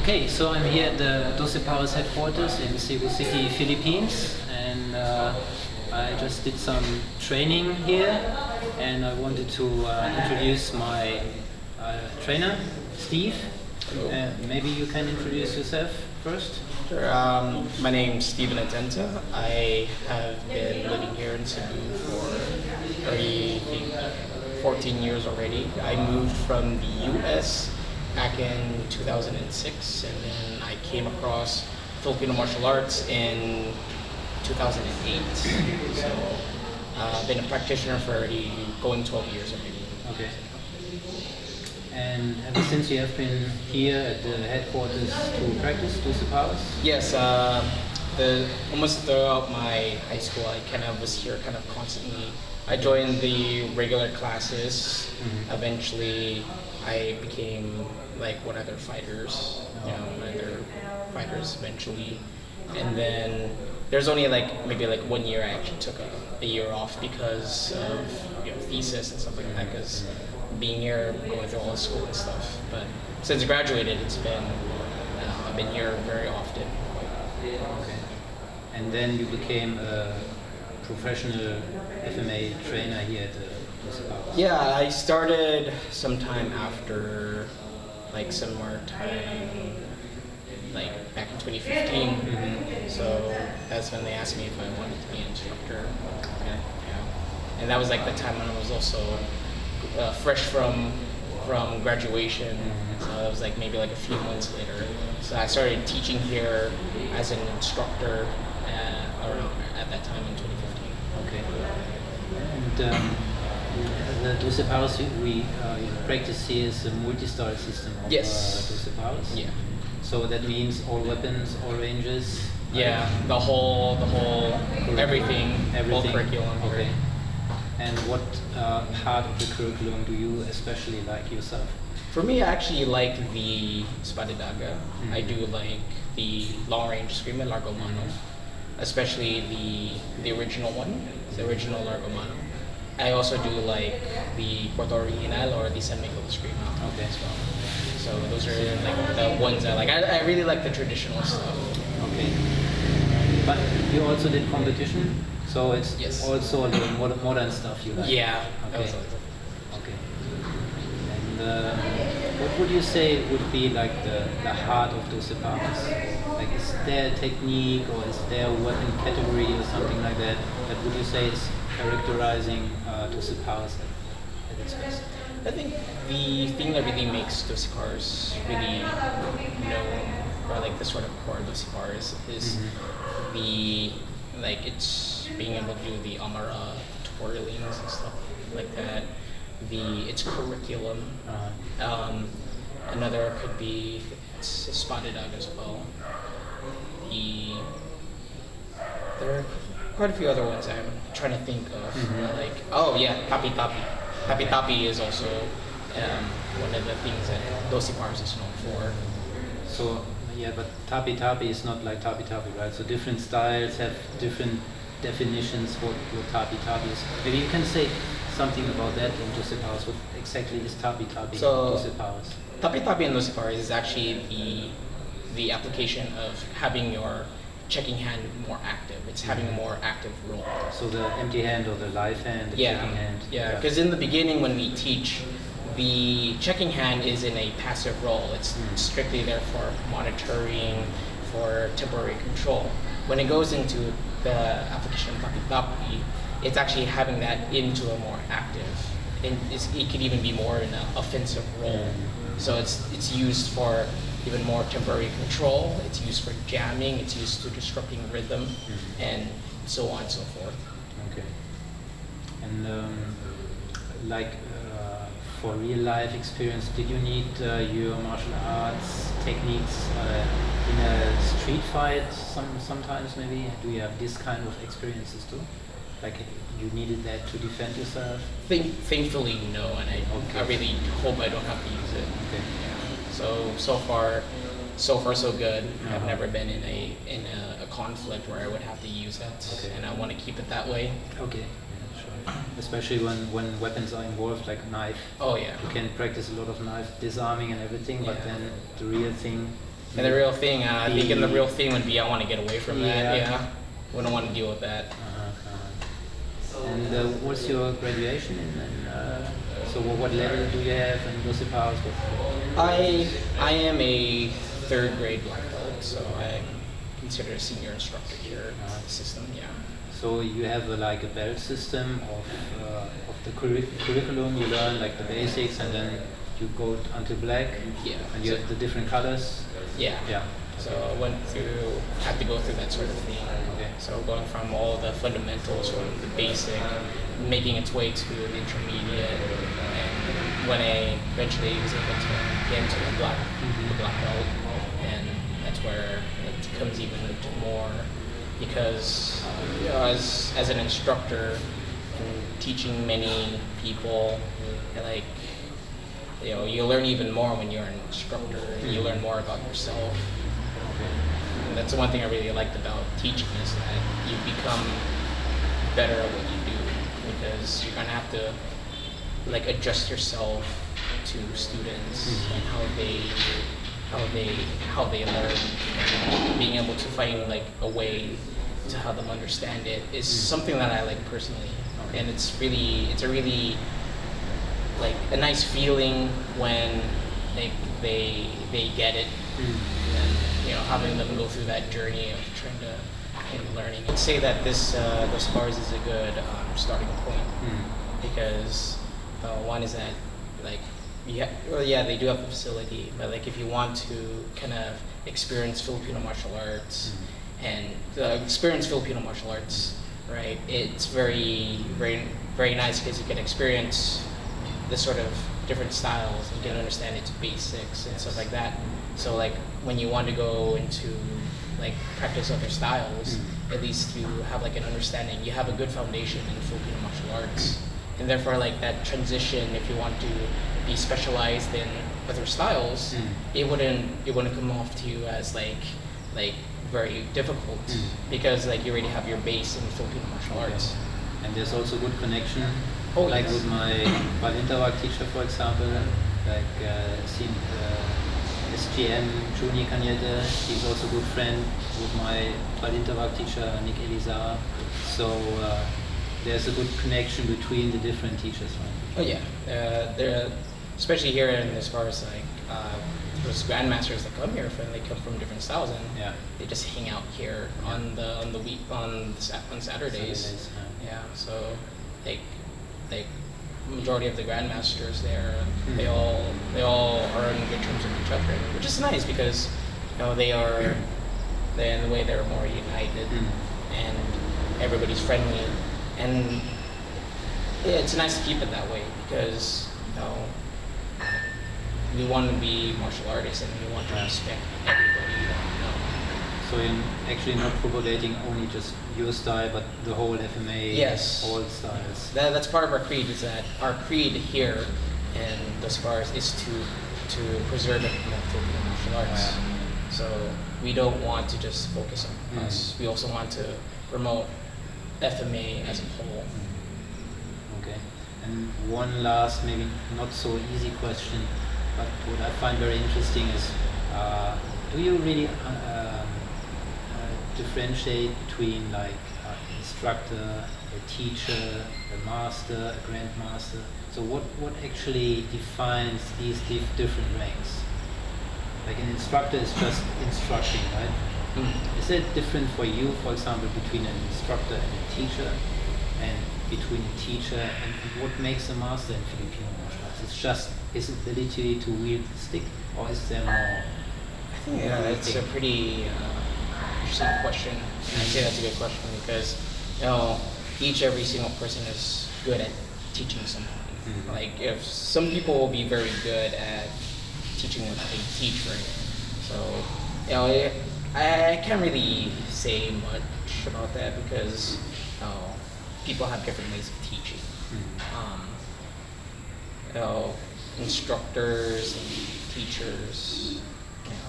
Okay, so I'm here at the Doce Pares Headquarters in Cebu City, Philippines, and I just did some training here, and I wanted to introduce my trainer, Steve. Maybe you can introduce yourself first. Sure. My name's Steven Atenta. I have been living here in Cebu for 14 years already. I moved from the US back in 2006, and then I came across Filipino martial arts in 2008. So I've been a practitioner for already going 12 years already. Okay. And ever since you have been here at the headquarters to practice Doce Pares? Yes, almost throughout my high school, I kind of was here kind of constantly. I joined the regular classes. Eventually, I became like one of their fighters. Eventually, and then there's only maybe 1 year I actually took a year off because of thesis and stuff like that. Because being here, going through all the school and stuff. But since I graduated, it's been I've been here very often. Okay. And then you became a professional FMA trainer here at the Doce Pares? Yeah, I started sometime after similar time, back in 2015. So that's when they asked me if I wanted to be an instructor. Okay. Yeah. And that was the time when I was also fresh from graduation. So that was maybe a few months later. So I started teaching here as an instructor at that time in 2015. Okay. And the Doce Pares we practice here is a multistyle system of Doce Pares. Yeah. So that means all weapons, all ranges. Yeah, the whole everything, whole curriculum. Okay. And what part of the curriculum do you especially like yourself? For me, I actually like the Spadidaga. I do like the long range Eskrima, Largo Mano, especially the original one, the original Largo Mano. I also do like the Puerto Original or the San Miguel Eskrima as well. So those are the ones I like. I really like the traditional stuff. Okay. But you also did competition, so it's also the modern stuff you like. Yeah. Okay. Okay. And what would you say would be the heart of Doce Pares? Is there a technique or is there a weapon category or something like that? That would you say is characterizing Doce Pares at its best? I think the thing that really makes Doce Pares really known, or the sort of core of Doce Pares is it's being able to do the Amara twirlings and stuff like that. Its curriculum. Another could be it's Spadidag as well. There are quite a few other ones I'm trying to think of. Tapi Tapi. Tapi Tapi is also one of the things that Doce Pares is known for. So yeah, but Tapi Tapi is not like Tapi Tapi, right? So different styles have different definitions what Tapi Tapi is. Maybe you can say something about that in Doce Pares. What exactly is Tapi Tapi in Doce Pares? Tapi Tapi in Doce Pares is actually the application of having your checking hand more active. It's having a more active role. So the empty hand or the live hand, the checking hand. Yeah, because in the beginning when we teach, the checking hand is in a passive role. It's strictly there for monitoring, for temporary control. When it goes into the application of Tapi Tapi, it's actually having that into a more active. It could even be more in an offensive role. So it's used for even more temporary control. It's used for jamming. It's used to disrupting rhythm, and so on and so forth. Okay. And for real life experience, did you need your martial arts techniques in a street fight? Sometimes maybe. Do you have this kind of experiences too? You needed that to defend yourself? Thankfully, no, and I really hope I don't have to use it. Okay. Yeah. So far so good. I've never been in a conflict where I would have to use it, and I want to keep it that way. Okay. Yeah, sure. Especially when weapons are involved, like knife. Oh yeah. You can practice a lot of knife disarming and everything, but then the real thing And the real thing, thinking the real thing would be I want to get away from that. Yeah, wouldn't want to deal with that. And what's your graduation in? So what level do you have in Doce Pares? I am a third grade black belt, so I'm considered a senior instructor here in the system. Yeah. So you have like a belt system of the curriculum. You learn like the basics, and then you go until black. Yeah. And you have the different colors. Yeah. Yeah. So I had to go through that sort of thing. Okay. So going from all the fundamentals, from the basic, making its way to the intermediate, and when I eventually was able to get into the black belt, and that's where it becomes even more, because as an instructor and teaching many people, like you learn even more when you're an instructor, and you learn more about yourself. And that's the one thing I really liked about teaching, is that you become better at what you do, because you're gonna have to like adjust yourself to students and how they learn. And being able to find like a way to help them understand it is something that I like personally, and it's a really like a nice feeling when they get it, and having them go through that journey of trying to learning. I'd say that Doce Pares is a good starting point, because one is that like they do have a facility, but like if you want to kind of experience Filipino martial arts and experience Filipino martial arts, right? It's very very very nice, because you can experience the sort of different styles and get understand its basics and stuff like that. So like when you want to go into like practice other styles, at least you have like an understanding. You have a good foundation in Filipino martial arts, and therefore like that transition, if you want to be specialized in other styles, it wouldn't come off to you as like very difficult, because like you already have your base in Filipino martial arts. And there's also good connection. Yes. With my Heidelberg teacher, for example, like SGM Junior Cañete, he's also a good friend with my Heidelberg teacher, Nick Elizar. So there's a good connection between the different teachers, right? Oh yeah, there, especially here in as far as like those grandmasters that come here from, they come from different styles, and they just hang out here on the week on Saturdays. Yeah, so like majority of the grandmasters there, they all are on good terms with each other, which is nice, because they're in the way they're more united, and everybody's friendly, and it's nice to keep it that way, because we want to be martial artists, and we want to respect everybody. So you're actually not propagating only just your style, but the whole FMA, all styles. That's part of our creed, is that our creed here in Doce Pares is to preserve and promote Filipino martial arts. So we don't want to just focus on us. We also want to promote FMA as a whole. Okay. And one last, maybe not so easy question, but what I find very interesting is, do you really differentiate between like an instructor, a teacher, a master, a grandmaster? So what actually defines these different ranks? Like an instructor is just instructing, right? Is it different for you, for example, between an instructor and a teacher, and between a teacher and what makes a master in Filipino martial arts? It's just his ability to wield the stick, or is there more? I think that's a pretty interesting question. And I say that's a good question, because every single person is good at teaching someone. Like if some people will be very good at teaching what they teach, right? So I can't really say much about that, because people have different ways of teaching. Instructors and teachers.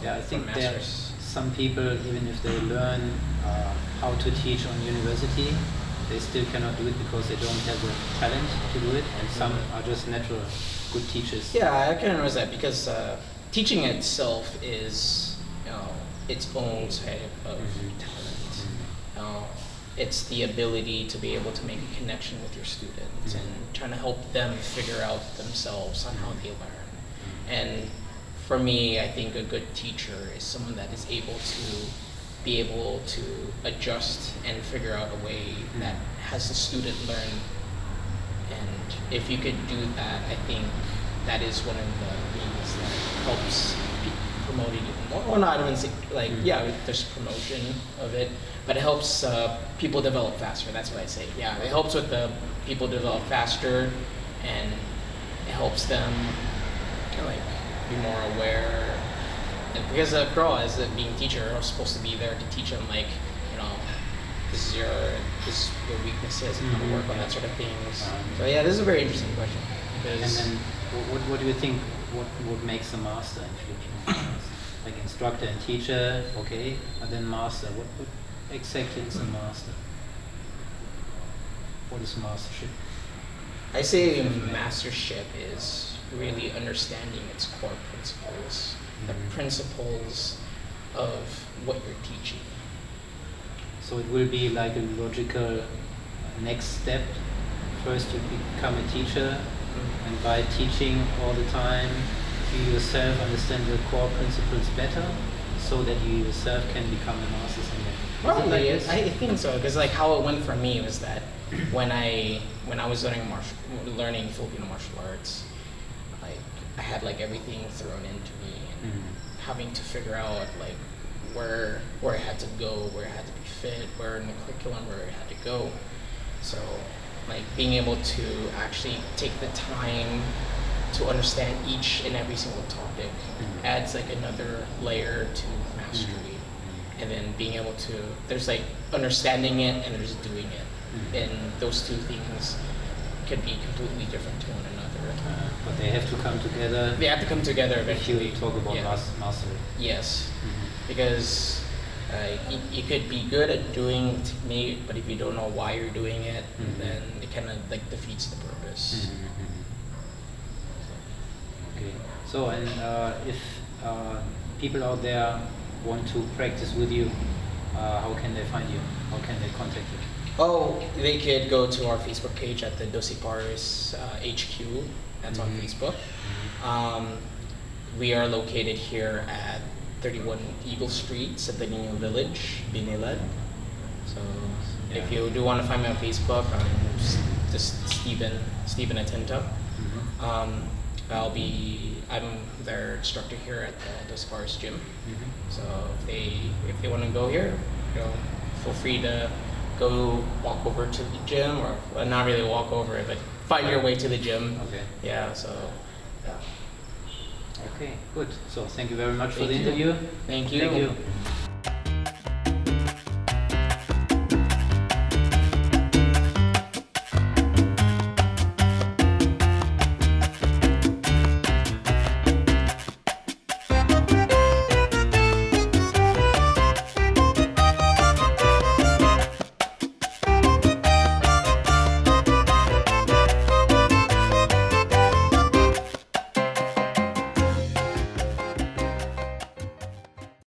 I think there's some people, even if they learn how to teach on university, they still cannot do it because they don't have the talent to do it, and some are just natural good teachers. Yeah, I can understand that, because teaching itself is its own type of talent. It's the ability to be able to make a connection with your students and trying to help them figure out themselves on how they learn. And for me, I think a good teacher is someone that is able to adjust and figure out a way that has the student learn. And if you could do that, I think that is one of the things that helps promote it even more. Well, no, I don't say like there's promotion of it, but it helps people develop faster. That's what I say. Yeah, it helps with the people develop faster, and it helps them like be more aware. And because after all, as a being teacher, I'm supposed to be there to teach them, like, you know, this is your weaknesses and how to work on that sort of things. So yeah, this is a very interesting question. And then, what do you think? What makes a master in Philippines? Like instructor and teacher, okay, and then master. What exactly is a master? What is mastership? I say mastership is really understanding its core principles, the principles of what you're teaching. So it will be like a logical next step. First you become a teacher, and by teaching all the time, you yourself understand the core principles better, so that you yourself can become a master somewhere. Probably, I think so, because like how it went for me was that when I was learning Filipino martial arts, like I had like everything thrown into me, and having to figure out like where I had to go, where I had to be fit, where in the curriculum where I had to go. So like being able to actually take the time to understand each and every single topic adds like another layer to mastery. And then being able to, there's like understanding it and there's doing it. And those two things could be completely different to one another. But they have to come together. They have to come together eventually. If you talk about mastery. Yes, because you could be good at doing the technique, but if you don't know why you're doing it, then it kind of like defeats the purpose. Okay. So, and if people out there want to practice with you, how can they find you? How can they contact you? Oh, they could go to our Facebook page at the Doce Pares HQ. That's on Facebook. We are located here at 31 Eagle Street, Santanino Village, Binilad. So if you do want to find me on Facebook, I'm just Steven Atenta. I'm their instructor here at the Doce Pares gym. So if they want to go here, feel free to go walk over to the gym, or not really walk over it, but find your way to the gym. Okay. Yeah. So. Yeah. Okay. Good. So thank you very much for the interview. Thank you. Thank you.